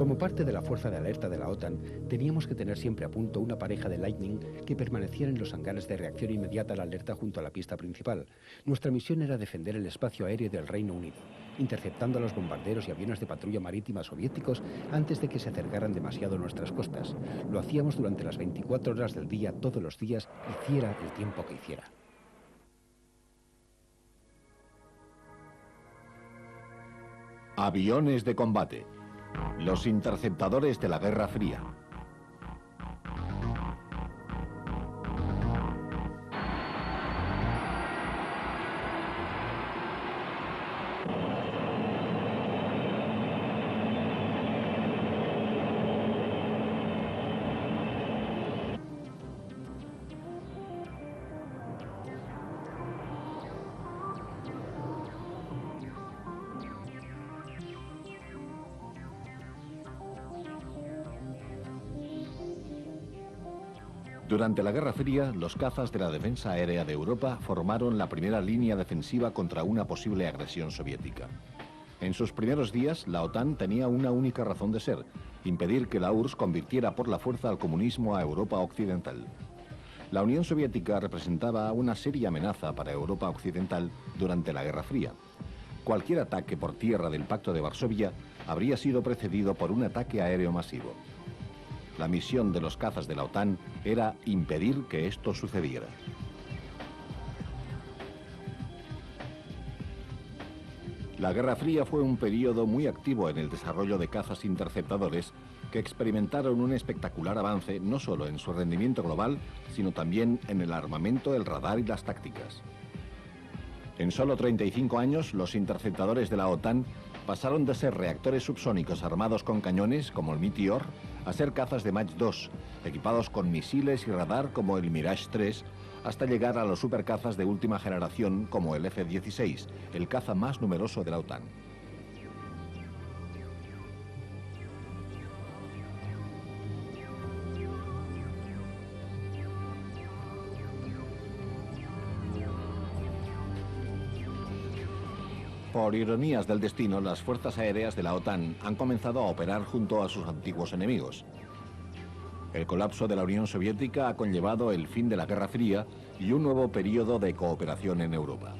Como parte de la fuerza de alerta de la OTAN, teníamos que tener siempre a punto una pareja de Lightning que permaneciera en los hangares de reacción inmediata a la alerta junto a la pista principal. Nuestra misión era defender el espacio aéreo del Reino Unido, interceptando a los bombarderos y aviones de patrulla marítima soviéticos antes de que se acercaran demasiado a nuestras costas. Lo hacíamos durante las 24 horas del día, todos los días, hiciera el tiempo que hiciera. Aviones de combate. Los interceptadores de la Guerra Fría. Durante la Guerra Fría, los cazas de la defensa aérea de Europa formaron la primera línea defensiva contra una posible agresión soviética. En sus primeros días, la OTAN tenía una única razón de ser: impedir que la URSS convirtiera por la fuerza al comunismo a Europa Occidental. La Unión Soviética representaba una seria amenaza para Europa Occidental durante la Guerra Fría. Cualquier ataque por tierra del Pacto de Varsovia habría sido precedido por un ataque aéreo masivo. La misión de los cazas de la OTAN era impedir que esto sucediera. La Guerra Fría fue un periodo muy activo en el desarrollo de cazas interceptadores que experimentaron un espectacular avance no solo en su rendimiento global, sino también en el armamento, el radar y las tácticas. En solo 35 años, los interceptadores de la OTAN pasaron de ser reactores subsónicos armados con cañones, como el Meteor, a ser cazas de Mach 2, equipados con misiles y radar como el Mirage 3, hasta llegar a los supercazas de última generación como el F-16, el caza más numeroso de la OTAN. Por ironías del destino, las fuerzas aéreas de la OTAN han comenzado a operar junto a sus antiguos enemigos. El colapso de la Unión Soviética ha conllevado el fin de la Guerra Fría y un nuevo periodo de cooperación en Europa.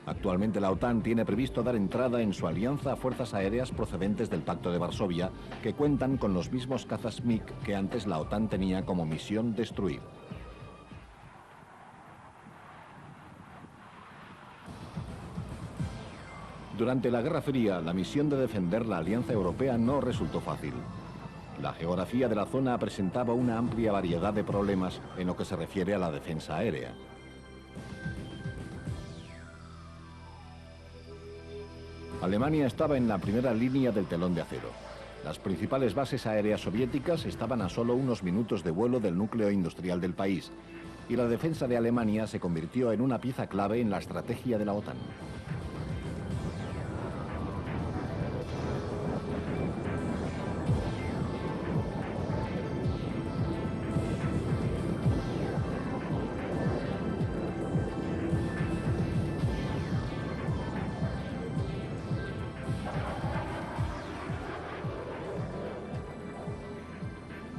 Actualmente la OTAN tiene previsto dar entrada en su alianza a fuerzas aéreas procedentes del Pacto de Varsovia, que cuentan con los mismos cazas MiG que antes la OTAN tenía como misión destruir. Durante la Guerra Fría, la misión de defender la Alianza Europea no resultó fácil. La geografía de la zona presentaba una amplia variedad de problemas en lo que se refiere a la defensa aérea. Alemania estaba en la primera línea del telón de acero. Las principales bases aéreas soviéticas estaban a solo unos minutos de vuelo del núcleo industrial del país, y la defensa de Alemania se convirtió en una pieza clave en la estrategia de la OTAN.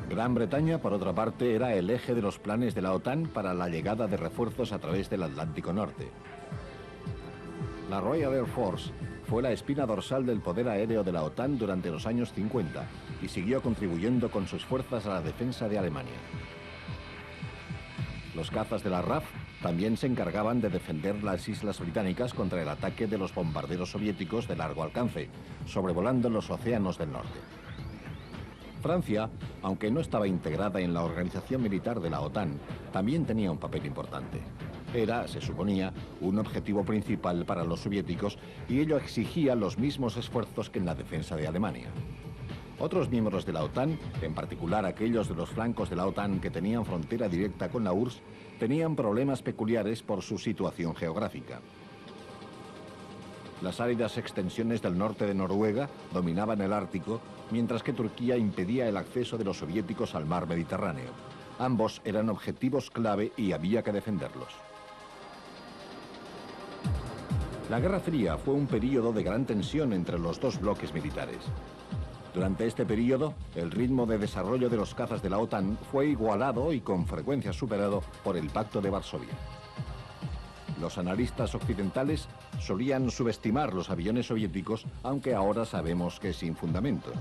Gran Bretaña, por otra parte, era el eje de los planes de la OTAN para la llegada de refuerzos a través del Atlántico Norte. La Royal Air Force fue la espina dorsal del poder aéreo de la OTAN durante los años 50 y siguió contribuyendo con sus fuerzas a la defensa de Alemania. Los cazas de la RAF también se encargaban de defender las islas británicas contra el ataque de los bombarderos soviéticos de largo alcance, sobrevolando los océanos del norte. Francia, aunque no estaba integrada en la organización militar de la OTAN, también tenía un papel importante. Era, se suponía, un objetivo principal para los soviéticos y ello exigía los mismos esfuerzos que en la defensa de Alemania. Otros miembros de la OTAN, en particular aquellos de los flancos de la OTAN que tenían frontera directa con la URSS, tenían problemas peculiares por su situación geográfica. Las áridas extensiones del norte de Noruega dominaban el Ártico, mientras que Turquía impedía el acceso de los soviéticos al mar Mediterráneo. Ambos eran objetivos clave y había que defenderlos. La Guerra Fría fue un período de gran tensión entre los dos bloques militares. Durante este período, el ritmo de desarrollo de los cazas de la OTAN fue igualado y con frecuencia superado por el Pacto de Varsovia. Los analistas occidentales solían subestimar los aviones soviéticos, aunque ahora sabemos que sin fundamento.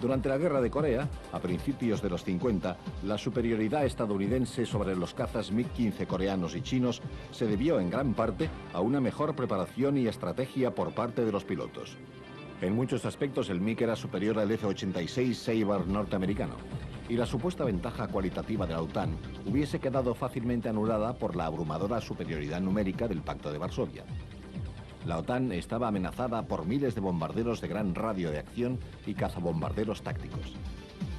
Durante la Guerra de Corea, a principios de los 50, la superioridad estadounidense sobre los cazas MiG-15 coreanos y chinos se debió en gran parte a una mejor preparación y estrategia por parte de los pilotos. En muchos aspectos el MiG era superior al F-86 Sabre norteamericano, y la supuesta ventaja cualitativa de la OTAN hubiese quedado fácilmente anulada por la abrumadora superioridad numérica del Pacto de Varsovia. La OTAN estaba amenazada por miles de bombarderos de gran radio de acción y cazabombarderos tácticos.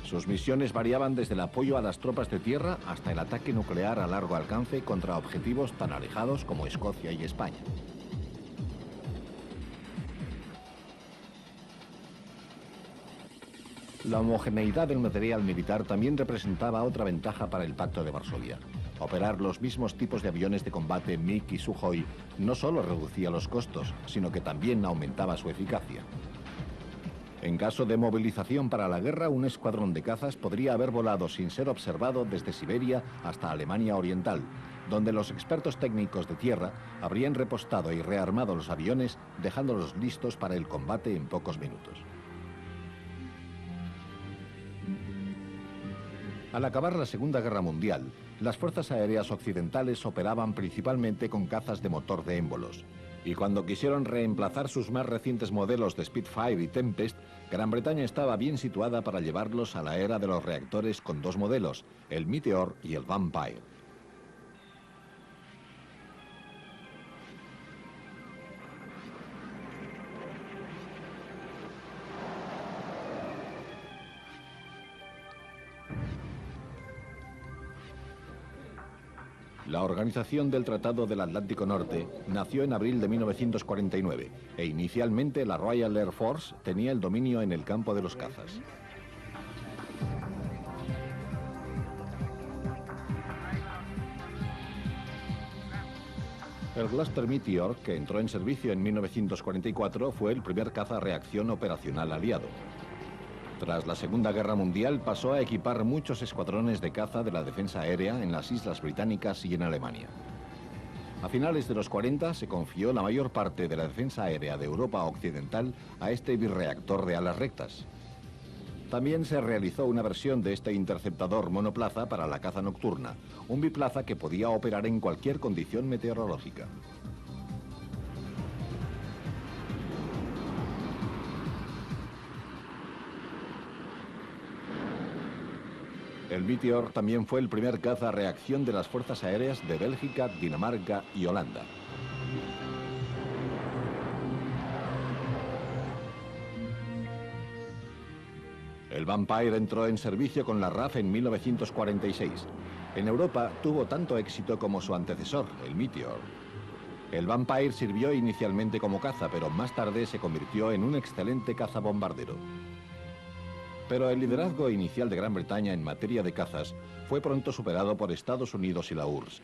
Sus misiones variaban desde el apoyo a las tropas de tierra hasta el ataque nuclear a largo alcance contra objetivos tan alejados como Escocia y España. La homogeneidad del material militar también representaba otra ventaja para el Pacto de Varsovia. Operar los mismos tipos de aviones de combate MiG y Sukhoi no solo reducía los costos, sino que también aumentaba su eficacia. En caso de movilización para la guerra, un escuadrón de cazas podría haber volado sin ser observado desde Siberia hasta Alemania Oriental, donde los expertos técnicos de tierra habrían repostado y rearmado los aviones, dejándolos listos para el combate en pocos minutos. Al acabar la Segunda Guerra Mundial, las fuerzas aéreas occidentales operaban principalmente con cazas de motor de émbolos. Y cuando quisieron reemplazar sus más recientes modelos de Spitfire y Tempest, Gran Bretaña estaba bien situada para llevarlos a la era de los reactores con dos modelos, el Meteor y el Vampire. La organización del Tratado del Atlántico Norte nació en abril de 1949 e inicialmente la Royal Air Force tenía el dominio en el campo de los cazas. El Gloster Meteor, que entró en servicio en 1944, fue el primer caza reacción operacional aliado. Tras la Segunda Guerra Mundial pasó a equipar muchos escuadrones de caza de la defensa aérea en las Islas Británicas y en Alemania. A finales de los 40 se confió la mayor parte de la defensa aérea de Europa Occidental a este birreactor de alas rectas. También se realizó una versión de este interceptador monoplaza para la caza nocturna, un biplaza que podía operar en cualquier condición meteorológica. El Meteor también fue el primer caza a reacción de las fuerzas aéreas de Bélgica, Dinamarca y Holanda. El Vampire entró en servicio con la RAF en 1946. En Europa tuvo tanto éxito como su antecesor, el Meteor. El Vampire sirvió inicialmente como caza, pero más tarde se convirtió en un excelente cazabombardero. Pero el liderazgo inicial de Gran Bretaña en materia de cazas fue pronto superado por Estados Unidos y la URSS.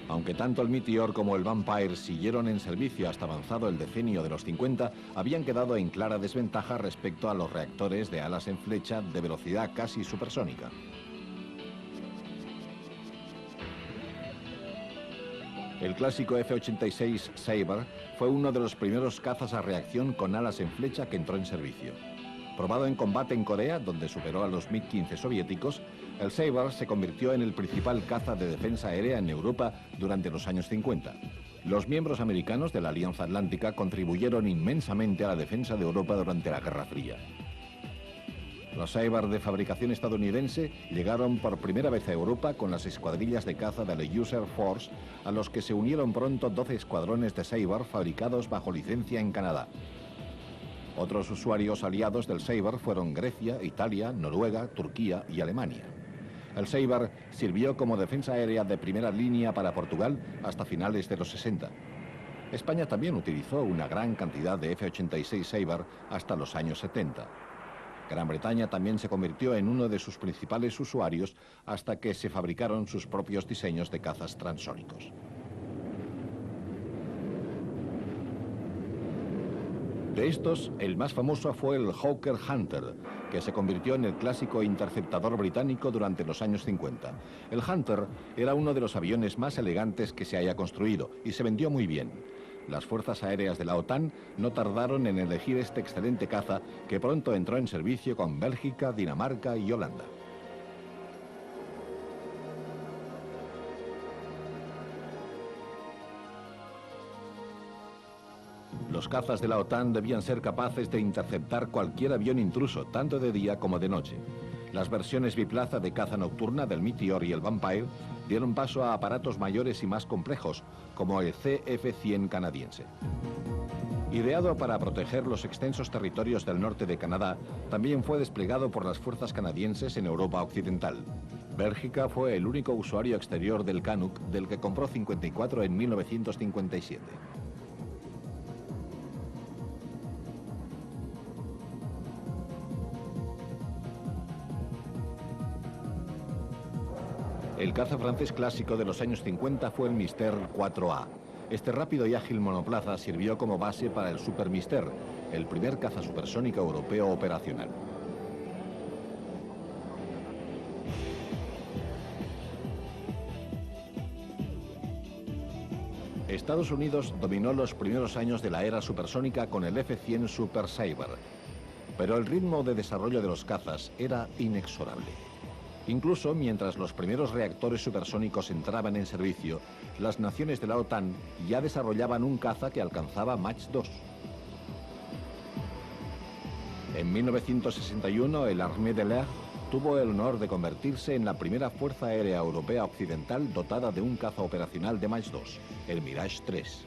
Aunque tanto el Meteor como el Vampire siguieron en servicio hasta avanzado el decenio de los 50, habían quedado en clara desventaja respecto a los reactores de alas en flecha de velocidad casi supersónica. El clásico F-86 Sabre fue uno de los primeros cazas a reacción con alas en flecha que entró en servicio. Probado en combate en Corea, donde superó a los MiG-15 soviéticos, el Sabre se convirtió en el principal caza de defensa aérea en Europa durante los años 50. Los miembros americanos de la Alianza Atlántica contribuyeron inmensamente a la defensa de Europa durante la Guerra Fría. Los Sabre de fabricación estadounidense llegaron por primera vez a Europa con las escuadrillas de caza de la US Air Force, a los que se unieron pronto 12 escuadrones de Sabre fabricados bajo licencia en Canadá. Otros usuarios aliados del Sabre fueron Grecia, Italia, Noruega, Turquía y Alemania. El Sabre sirvió como defensa aérea de primera línea para Portugal hasta finales de los 60. España también utilizó una gran cantidad de F-86 Sabre hasta los años 70. Gran Bretaña también se convirtió en uno de sus principales usuarios hasta que se fabricaron sus propios diseños de cazas transónicos. De estos, el más famoso fue el Hawker Hunter, que se convirtió en el clásico interceptador británico durante los años 50. El Hunter era uno de los aviones más elegantes que se haya construido y se vendió muy bien. Las fuerzas aéreas de la OTAN no tardaron en elegir este excelente caza, que pronto entró en servicio con Bélgica, Dinamarca y Holanda. Los cazas de la OTAN debían ser capaces de interceptar cualquier avión intruso, tanto de día como de noche. Las versiones biplaza de caza nocturna del Meteor y el Vampire dieron paso a aparatos mayores y más complejos, como el CF-100 canadiense. Ideado para proteger los extensos territorios del norte de Canadá, también fue desplegado por las fuerzas canadienses en Europa Occidental. Bélgica fue el único usuario exterior del Canuck, del que compró 54 en 1957. El caza francés clásico de los años 50 fue el Mystère 4A. Este rápido y ágil monoplaza sirvió como base para el Super Mystère, el primer caza supersónico europeo operacional. Estados Unidos dominó los primeros años de la era supersónica con el F-100 Super Sabre, pero el ritmo de desarrollo de los cazas era inexorable. Incluso mientras los primeros reactores supersónicos entraban en servicio, las naciones de la OTAN ya desarrollaban un caza que alcanzaba Mach 2. En 1961, el Armée de l'Air tuvo el honor de convertirse en la primera fuerza aérea europea occidental dotada de un caza operacional de Mach 2, el Mirage 3.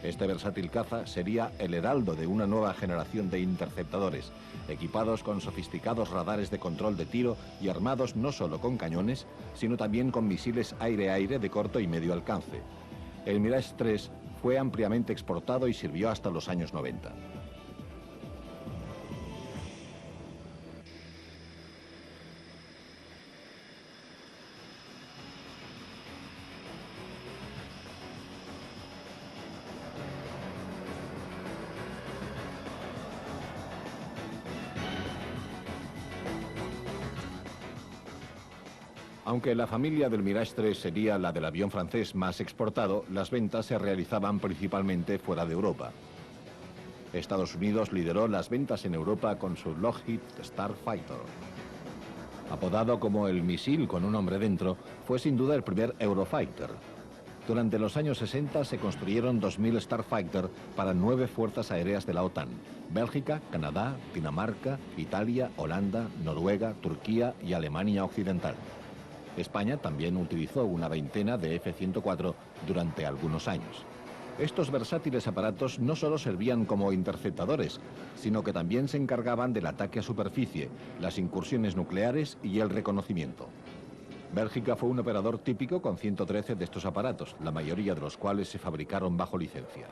Este versátil caza sería el heraldo de una nueva generación de interceptadores, equipados con sofisticados radares de control de tiro y armados no solo con cañones, sino también con misiles aire-aire de corto y medio alcance. El Mirage 3 fue ampliamente exportado y sirvió hasta los años 90. Aunque la familia del Mirage 3 sería la del avión francés más exportado, las ventas se realizaban principalmente fuera de Europa. Estados Unidos lideró las ventas en Europa con su Lockheed Starfighter. Apodado como el misil con un hombre dentro, fue sin duda el primer Eurofighter. Durante los años 60 se construyeron 2000 Starfighter para 9 fuerzas aéreas de la OTAN: Bélgica, Canadá, Dinamarca, Italia, Holanda, Noruega, Turquía y Alemania Occidental. España también utilizó una veintena de F-104 durante algunos años. Estos versátiles aparatos no solo servían como interceptadores, sino que también se encargaban del ataque a superficie, las incursiones nucleares y el reconocimiento. Bélgica fue un operador típico con 113 de estos aparatos, la mayoría de los cuales se fabricaron bajo licencia.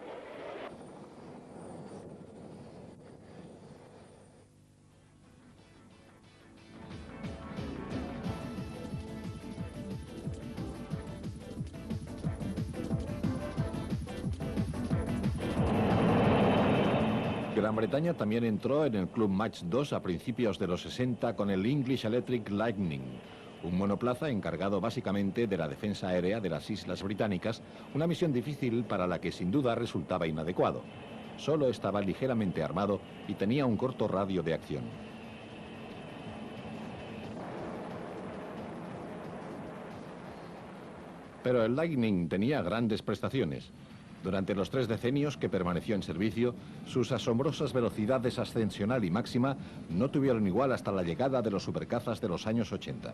Gran Bretaña también entró en el Club Mach 2 a principios de los 60 con el English Electric Lightning, un monoplaza encargado básicamente de la defensa aérea de las Islas Británicas, una misión difícil para la que sin duda resultaba inadecuado. Solo estaba ligeramente armado y tenía un corto radio de acción. Pero el Lightning tenía grandes prestaciones. Durante los 3 decenios que permaneció en servicio, sus asombrosas velocidades ascensional y máxima no tuvieron igual hasta la llegada de los supercazas de los años 80.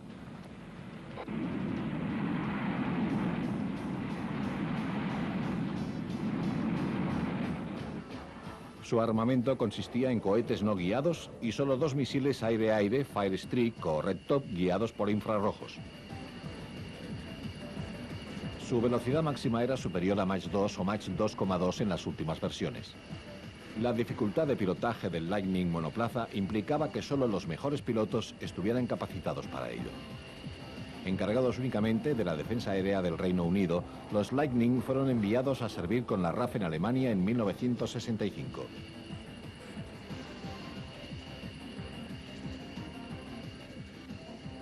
Su armamento consistía en cohetes no guiados y solo 2 misiles aire-aire Firestreak o Red Top guiados por infrarrojos. Su velocidad máxima era superior a Mach 2 o Mach 2,2 en las últimas versiones. La dificultad de pilotaje del Lightning monoplaza implicaba que solo los mejores pilotos estuvieran capacitados para ello. Encargados únicamente de la defensa aérea del Reino Unido, los Lightning fueron enviados a servir con la RAF en Alemania en 1965.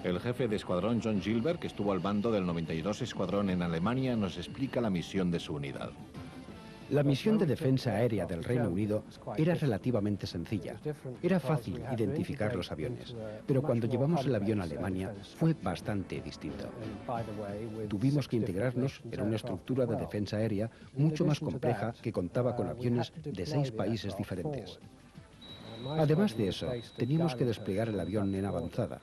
El jefe de escuadrón John Gilbert, que estuvo al mando del 92 Escuadrón en Alemania, nos explica la misión de su unidad. La misión de defensa aérea del Reino Unido era relativamente sencilla. Era fácil identificar los aviones, pero cuando llevamos el avión a Alemania fue bastante distinto. Tuvimos que integrarnos en una estructura de defensa aérea mucho más compleja que contaba con aviones de 6 países diferentes. Además de eso, teníamos que desplegar el avión en avanzada.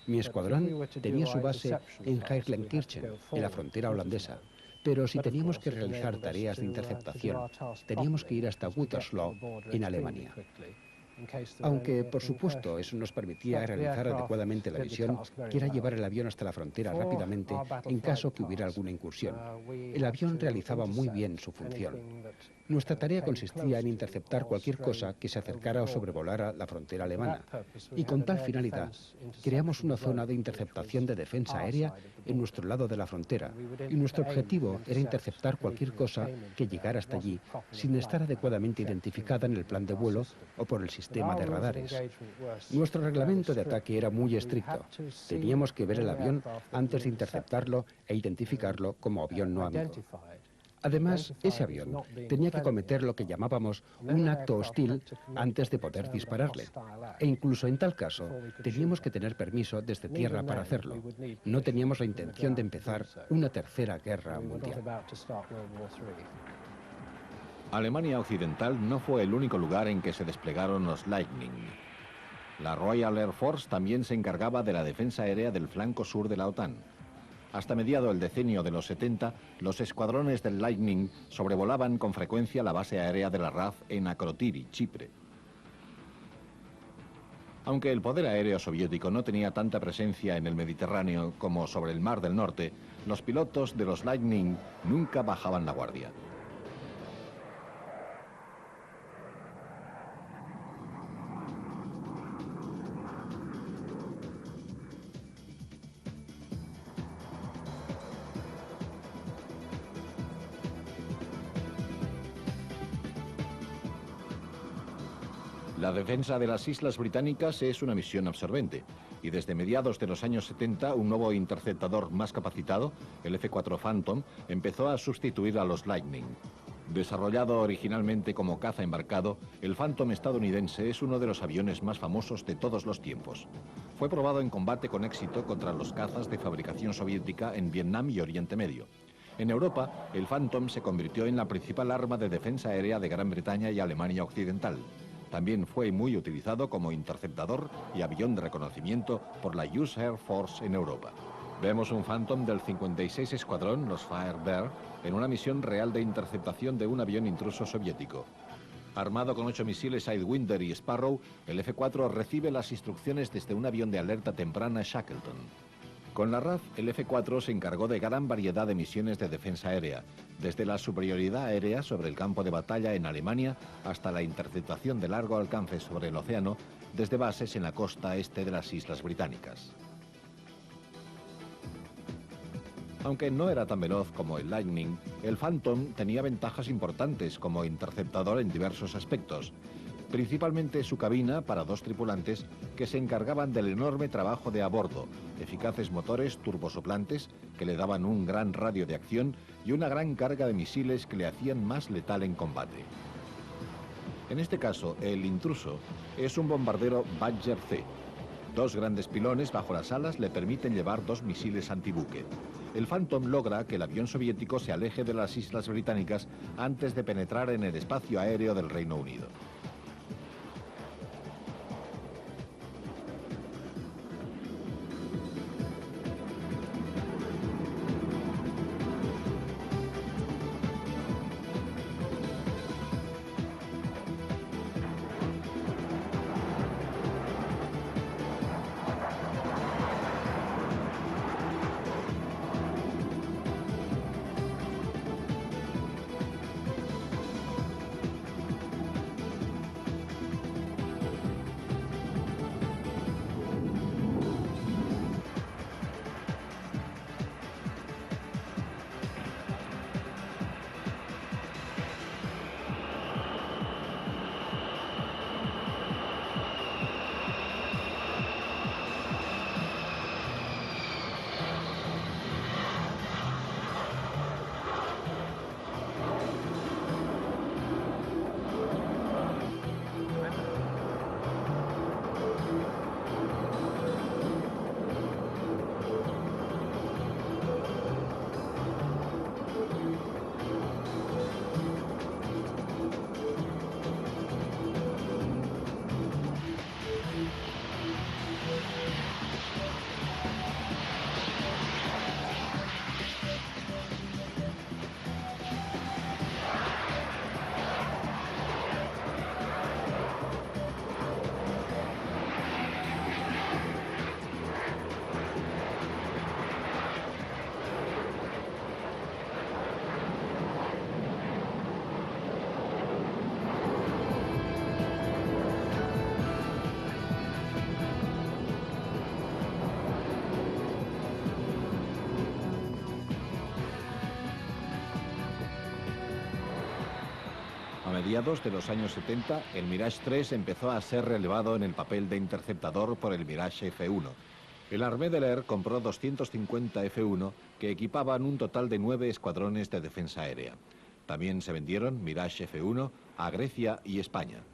Mi escuadrón tenía su base en Heerlenkirchen, en la frontera holandesa. Pero si teníamos que realizar tareas de interceptación, teníamos que ir hasta Gütersloh, en Alemania. Aunque, por supuesto, eso nos permitía realizar adecuadamente la misión, que era llevar el avión hasta la frontera rápidamente en caso que hubiera alguna incursión. El avión realizaba muy bien su función. Nuestra tarea consistía en interceptar cualquier cosa que se acercara o sobrevolara la frontera alemana. Y con tal finalidad, creamos una zona de interceptación de defensa aérea en nuestro lado de la frontera. Y nuestro objetivo era interceptar cualquier cosa que llegara hasta allí sin estar adecuadamente identificada en el plan de vuelo o por el sistema de radares. Nuestro reglamento de ataque era muy estricto. Teníamos que ver el avión antes de interceptarlo e identificarlo como avión no amigo. Además, ese avión tenía que cometer lo que llamábamos un acto hostil antes de poder dispararle. E incluso en tal caso, teníamos que tener permiso desde tierra para hacerlo. No teníamos la intención de empezar una tercera guerra mundial. Alemania Occidental no fue el único lugar en que se desplegaron los Lightning. La Royal Air Force también se encargaba de la defensa aérea del flanco sur de la OTAN. Hasta mediado el decenio de los 70, los escuadrones del Lightning sobrevolaban con frecuencia la base aérea de la RAF en Akrotiri, Chipre. Aunque el poder aéreo soviético no tenía tanta presencia en el Mediterráneo como sobre el Mar del Norte, los pilotos de los Lightning nunca bajaban la guardia. La defensa de las Islas Británicas es una misión absorbente y desde mediados de los años 70 un nuevo interceptador más capacitado, el F-4 Phantom, empezó a sustituir a los Lightning. Desarrollado originalmente como caza embarcado, el Phantom estadounidense es uno de los aviones más famosos de todos los tiempos. Fue probado en combate con éxito contra los cazas de fabricación soviética en Vietnam y Oriente Medio. En Europa, el Phantom se convirtió en la principal arma de defensa aérea de Gran Bretaña y Alemania Occidental. También fue muy utilizado como interceptador y avión de reconocimiento por la US Air Force en Europa. Vemos un Phantom del 56 Escuadrón, los Fire Bear, en una misión real de interceptación de un avión intruso soviético. Armado con 8 misiles Sidewinder y Sparrow, el F-4 recibe las instrucciones desde un avión de alerta temprana Shackleton. Con la RAF, el F-4 se encargó de gran variedad de misiones de defensa aérea, desde la superioridad aérea sobre el campo de batalla en Alemania hasta la interceptación de largo alcance sobre el océano, desde bases en la costa este de las Islas Británicas. Aunque no era tan veloz como el Lightning, el Phantom tenía ventajas importantes como interceptador en diversos aspectos. Principalmente su cabina para 2 tripulantes que se encargaban del enorme trabajo de a bordo, eficaces motores turbosoplantes que le daban un gran radio de acción y una gran carga de misiles que le hacían más letal en combate. En este caso, el intruso es un bombardero Badger C. 2 grandes pilones bajo las alas le permiten llevar 2 misiles antibuque. El Phantom logra que el avión soviético se aleje de las Islas Británicas antes de penetrar en el espacio aéreo del Reino Unido. mediados de los años 70, el Mirage 3 empezó a ser relevado en el papel de interceptador por el Mirage F1. El Armée de l'Air compró 250 F1 que equipaban un total de 9 escuadrones de defensa aérea. También se vendieron Mirage F1 a Grecia y España.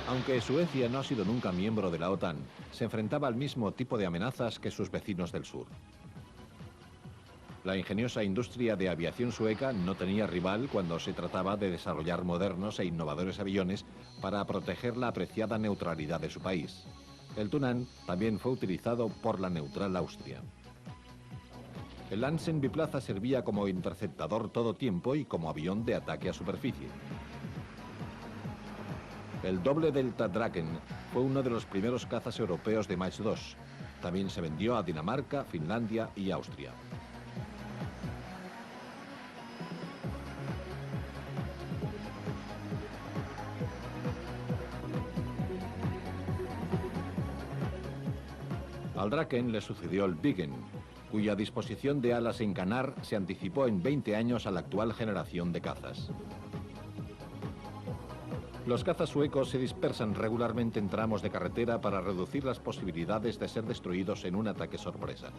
Aunque Suecia no ha sido nunca miembro de la OTAN, se enfrentaba al mismo tipo de amenazas que sus vecinos del sur. La ingeniosa industria de aviación sueca no tenía rival cuando se trataba de desarrollar modernos e innovadores aviones para proteger la apreciada neutralidad de su país. El Tunnan también fue utilizado por la neutral Austria. El Lansen biplaza servía como interceptador todo tiempo y como avión de ataque a superficie. El doble Delta Draken fue uno de los primeros cazas europeos de Mach 2. También se vendió a Dinamarca, Finlandia y Austria. Al Draken le sucedió el Viggen, cuya disposición de alas en canar se anticipó en 20 años a la actual generación de cazas. Los cazas suecos se dispersan regularmente en tramos de carretera para reducir las posibilidades de ser destruidos en un ataque sorpresa.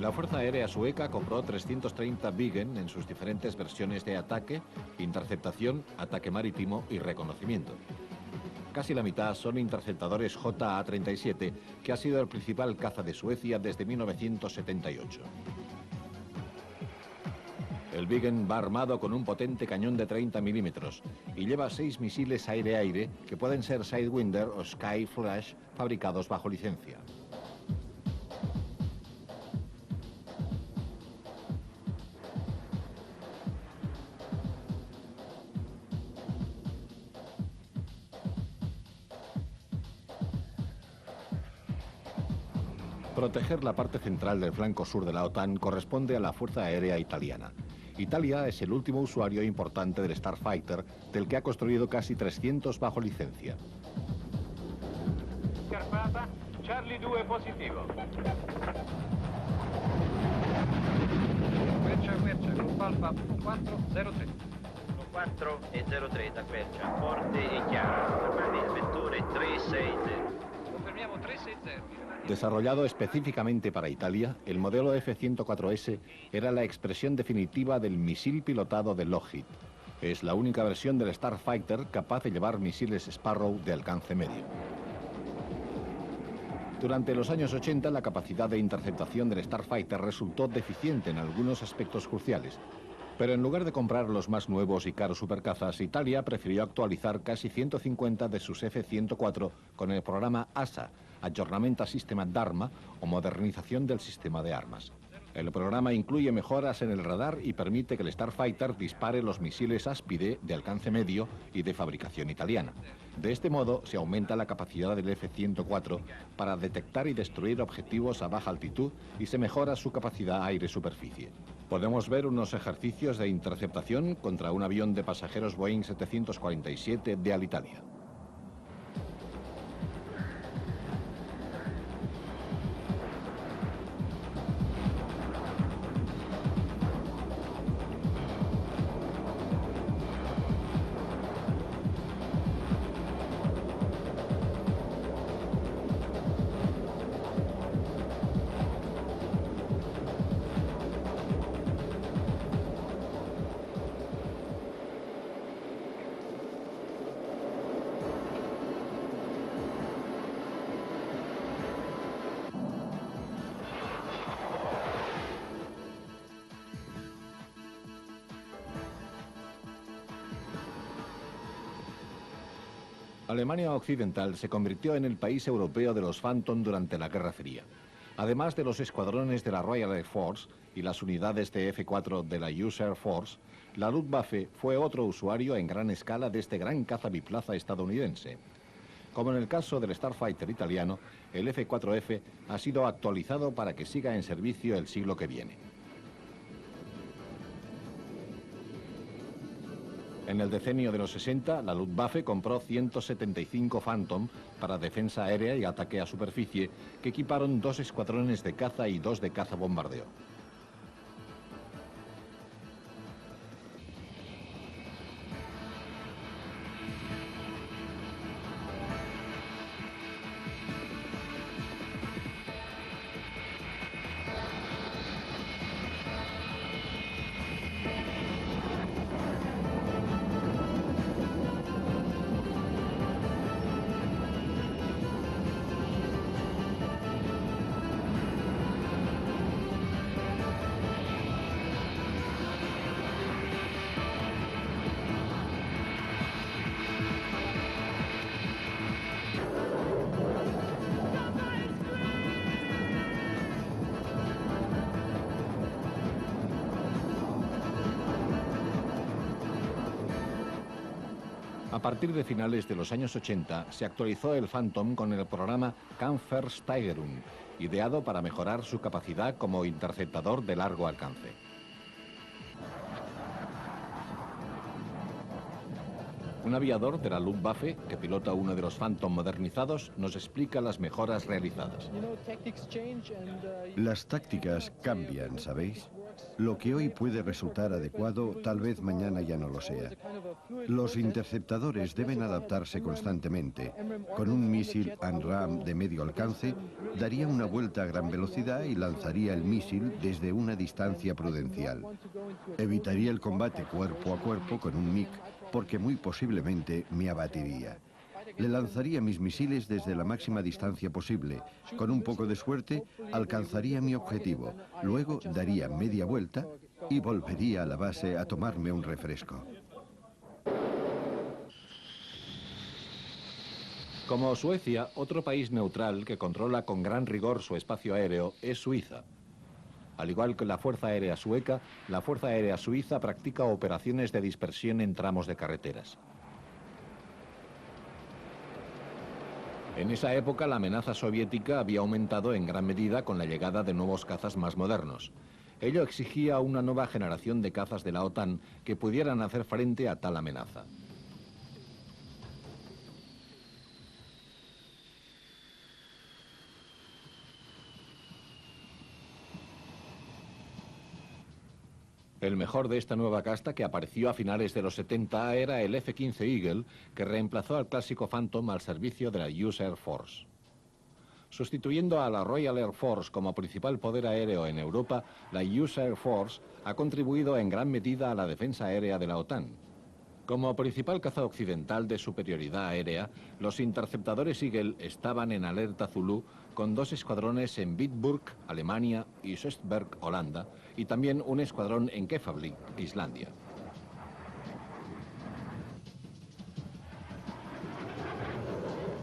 La Fuerza Aérea Sueca compró 330 Viggen en sus diferentes versiones de ataque, interceptación, ataque marítimo y reconocimiento. Casi la mitad son interceptadores JA-37, que ha sido el principal caza de Suecia desde 1978. El Viggen va armado con un potente cañón de 30 milímetros y lleva 6 misiles aire-aire que pueden ser Sidewinder o Sky Flash fabricados bajo licencia. Proteger la parte central del flanco sur de la OTAN corresponde a la Fuerza Aérea Italiana. Italia es el último usuario importante del Starfighter, del que ha construido casi 300 bajo licencia. Scarpata, Charlie 2 positivo. Quercia, gruppo Alfa 403. 4 e 03 da Quercia, forte e chiaro. Fermate il vettore 360. Confermiamo 360. Desarrollado específicamente para Italia, el modelo F-104S era la expresión definitiva del misil pilotado de Lockheed. Es la única versión del Starfighter capaz de llevar misiles Sparrow de alcance medio. Durante los años 80, la capacidad de interceptación del Starfighter resultó deficiente en algunos aspectos cruciales. Pero en lugar de comprar los más nuevos y caros supercazas, Italia prefirió actualizar casi 150 de sus F-104 con el programa ASA, Aggiornamento Sistema d'Arma, o modernización del sistema de armas. El programa incluye mejoras en el radar y permite que el Starfighter dispare los misiles Aspide de alcance medio y de fabricación italiana. De este modo se aumenta la capacidad del F-104 para detectar y destruir objetivos a baja altitud y se mejora su capacidad aire-superficie. Podemos ver unos ejercicios de interceptación contra un avión de pasajeros Boeing 747 de Alitalia. Alemania Occidental se convirtió en el país europeo de los Phantom durante la Guerra Fría. Además de los escuadrones de la Royal Air Force y las unidades de F-4 de la US Air Force, la Luftwaffe fue otro usuario en gran escala de este gran caza biplaza estadounidense. Como en el caso del Starfighter italiano, el F-4F ha sido actualizado para que siga en servicio el siglo que viene. En el decenio de los 60, la Luftwaffe compró 175 Phantom para defensa aérea y ataque a superficie, que equiparon 2 escuadrones de caza y 2 de caza bombardeo. A partir de finales de los años 80 se actualizó el Phantom con el programa Kampfversteigerung, ideado para mejorar su capacidad como interceptador de largo alcance. Un aviador de la Luftwaffe, que pilota uno de los Phantom modernizados, nos explica las mejoras realizadas. Las tácticas cambian, ¿sabéis? Lo que hoy puede resultar adecuado, tal vez mañana ya no lo sea. Los interceptadores deben adaptarse constantemente. Con un misil AMRAAM de medio alcance, daría una vuelta a gran velocidad y lanzaría el misil desde una distancia prudencial. Evitaría el combate cuerpo a cuerpo con un MiG, porque muy posiblemente me abatiría. Le lanzaría mis misiles desde la máxima distancia posible. Con un poco de suerte, alcanzaría mi objetivo. Luego daría media vuelta y volvería a la base a tomarme un refresco. Como Suecia, otro país neutral que controla con gran rigor su espacio aéreo es Suiza. Al igual que la Fuerza Aérea Sueca, la Fuerza Aérea Suiza practica operaciones de dispersión en tramos de carreteras. En esa época la amenaza soviética había aumentado en gran medida con la llegada de nuevos cazas más modernos. Ello exigía una nueva generación de cazas de la OTAN que pudieran hacer frente a tal amenaza. El mejor de esta nueva casta, que apareció a finales de los 70, era el F-15 Eagle, que reemplazó al clásico Phantom al servicio de la US Air Force. Sustituyendo a la Royal Air Force como principal poder aéreo en Europa, la US Air Force ha contribuido en gran medida a la defensa aérea de la OTAN. Como principal caza occidental de superioridad aérea, los interceptadores Eagle estaban en alerta Zulu con 2 escuadrones en Bitburg, Alemania, y Soestberg, Holanda, y también un escuadrón en Keflavik, Islandia.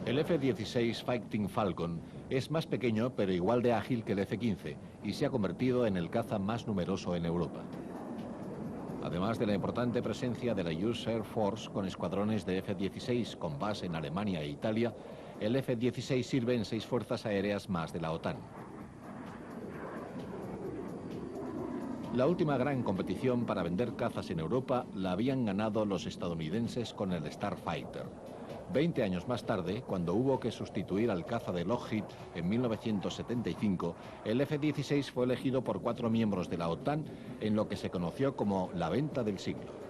El F-16 Fighting Falcon es más pequeño pero igual de ágil que el F-15 y se ha convertido en el caza más numeroso en Europa. Además de la importante presencia de la US Air Force con escuadrones de F-16 con base en Alemania e Italia, el F-16 sirve en 6 fuerzas aéreas más de la OTAN. La última gran competición para vender cazas en Europa la habían ganado los estadounidenses con el Starfighter. 20 años más tarde, cuando hubo que sustituir al caza de Lockheed en 1975, el F-16 fue elegido por 4 miembros de la OTAN en lo que se conoció como la venta del siglo.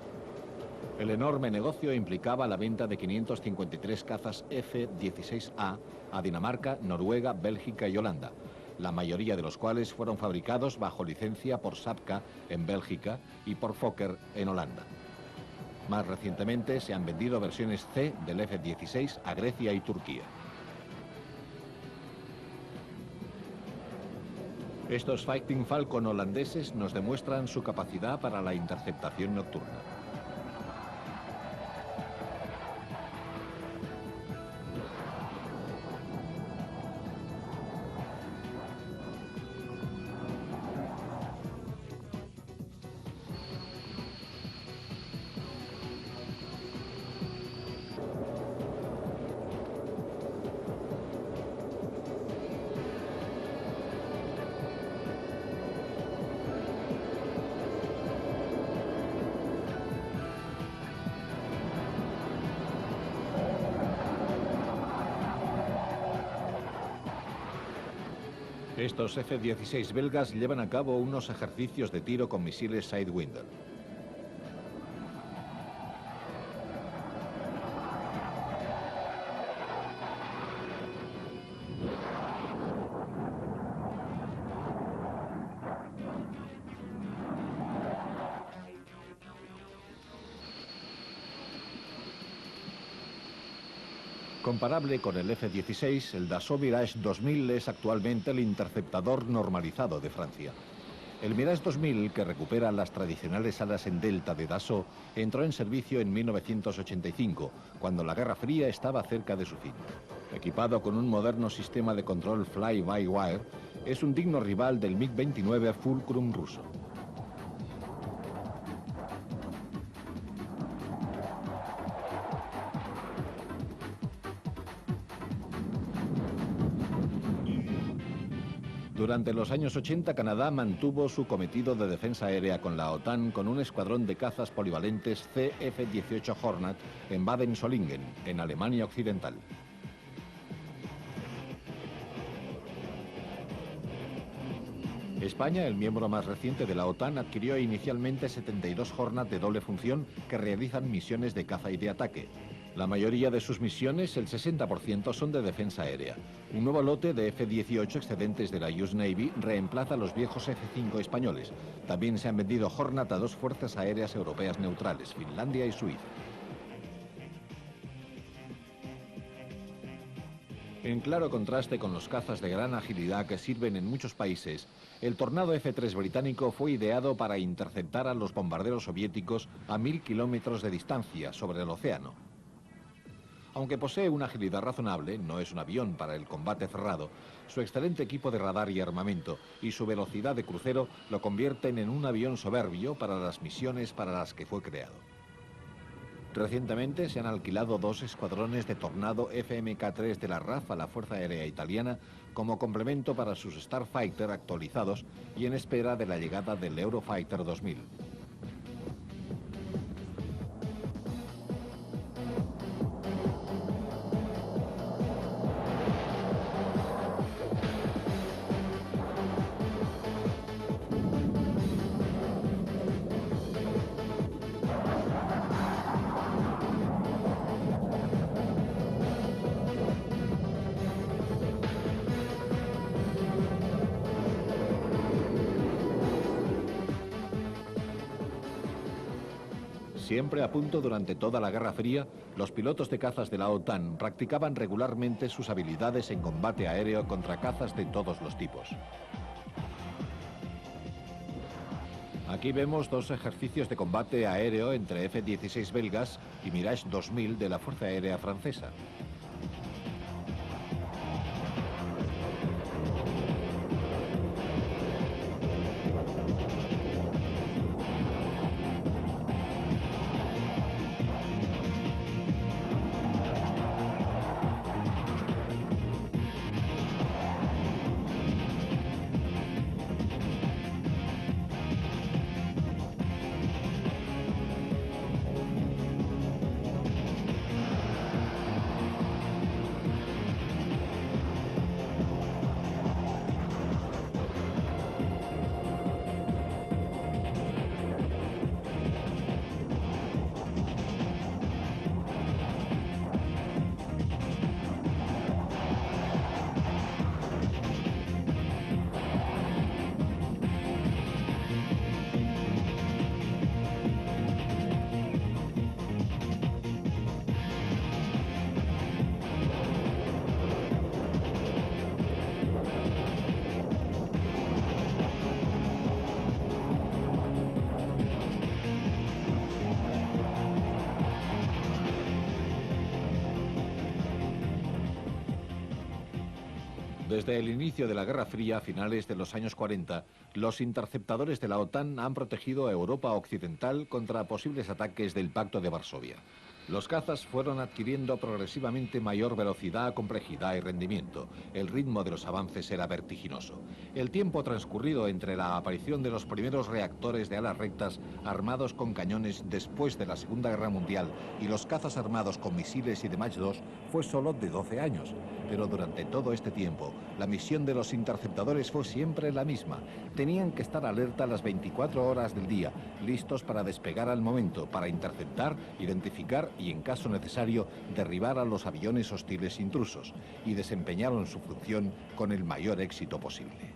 El enorme negocio implicaba la venta de 553 cazas F-16A a Dinamarca, Noruega, Bélgica y Holanda, la mayoría de los cuales fueron fabricados bajo licencia por Sapka en Bélgica y por Fokker en Holanda. Más recientemente se han vendido versiones C del F-16 a Grecia y Turquía. Estos Fighting Falcon holandeses nos demuestran su capacidad para la interceptación nocturna. Estos F-16 belgas llevan a cabo unos ejercicios de tiro con misiles Sidewinder. Comparable con el F-16, el Dassault Mirage 2000 es actualmente el interceptador normalizado de Francia. El Mirage 2000, que recupera las tradicionales alas en delta de Dassault, entró en servicio en 1985, cuando la Guerra Fría estaba cerca de su fin. Equipado con un moderno sistema de control fly-by-wire, es un digno rival del MiG-29 Fulcrum ruso. Durante los años 80, Canadá mantuvo su cometido de defensa aérea con la OTAN con un escuadrón de cazas polivalentes CF-18 Hornet en Baden-Solingen, en Alemania Occidental. España, el miembro más reciente de la OTAN, adquirió inicialmente 72 Hornet de doble función que realizan misiones de caza y de ataque. La mayoría de sus misiones, el 60%, son de defensa aérea. Un nuevo lote de F-18 excedentes de la US Navy reemplaza a los viejos F-5 españoles. También se han vendido Hornet a dos fuerzas aéreas europeas neutrales, Finlandia y Suiza. En claro contraste con los cazas de gran agilidad que sirven en muchos países, el Tornado F-3 británico fue ideado para interceptar a los bombarderos soviéticos a 1000 kilómetros de distancia sobre el océano. Aunque posee una agilidad razonable, no es un avión para el combate cerrado, su excelente equipo de radar y armamento y su velocidad de crucero lo convierten en un avión soberbio para las misiones para las que fue creado. Recientemente se han alquilado dos escuadrones de Tornado FMK-3 de la RAF a la Fuerza Aérea Italiana como complemento para sus Starfighter actualizados y en espera de la llegada del Eurofighter 2000. Siempre a punto durante toda la Guerra Fría, los pilotos de cazas de la OTAN practicaban regularmente sus habilidades en combate aéreo contra cazas de todos los tipos. Aquí vemos dos ejercicios de combate aéreo entre F-16 belgas y Mirage 2000 de la Fuerza Aérea Francesa. Desde el inicio de la Guerra Fría, a finales de los años 40, los interceptadores de la OTAN han protegido a Europa Occidental contra posibles ataques del Pacto de Varsovia. Los cazas fueron adquiriendo progresivamente mayor velocidad, complejidad y rendimiento. El ritmo de los avances era vertiginoso. El tiempo transcurrido entre la aparición de los primeros reactores de alas rectas armados con cañones después de la Segunda Guerra Mundial y los cazas armados con misiles y de Mach 2 fue solo de 12 años. Pero durante todo este tiempo, la misión de los interceptadores fue siempre la misma. Tenían que estar alerta las 24 horas del día, listos para despegar al momento, para interceptar, identificar y, en caso necesario, derribar a los aviones hostiles intrusos, y desempeñaron su función con el mayor éxito posible.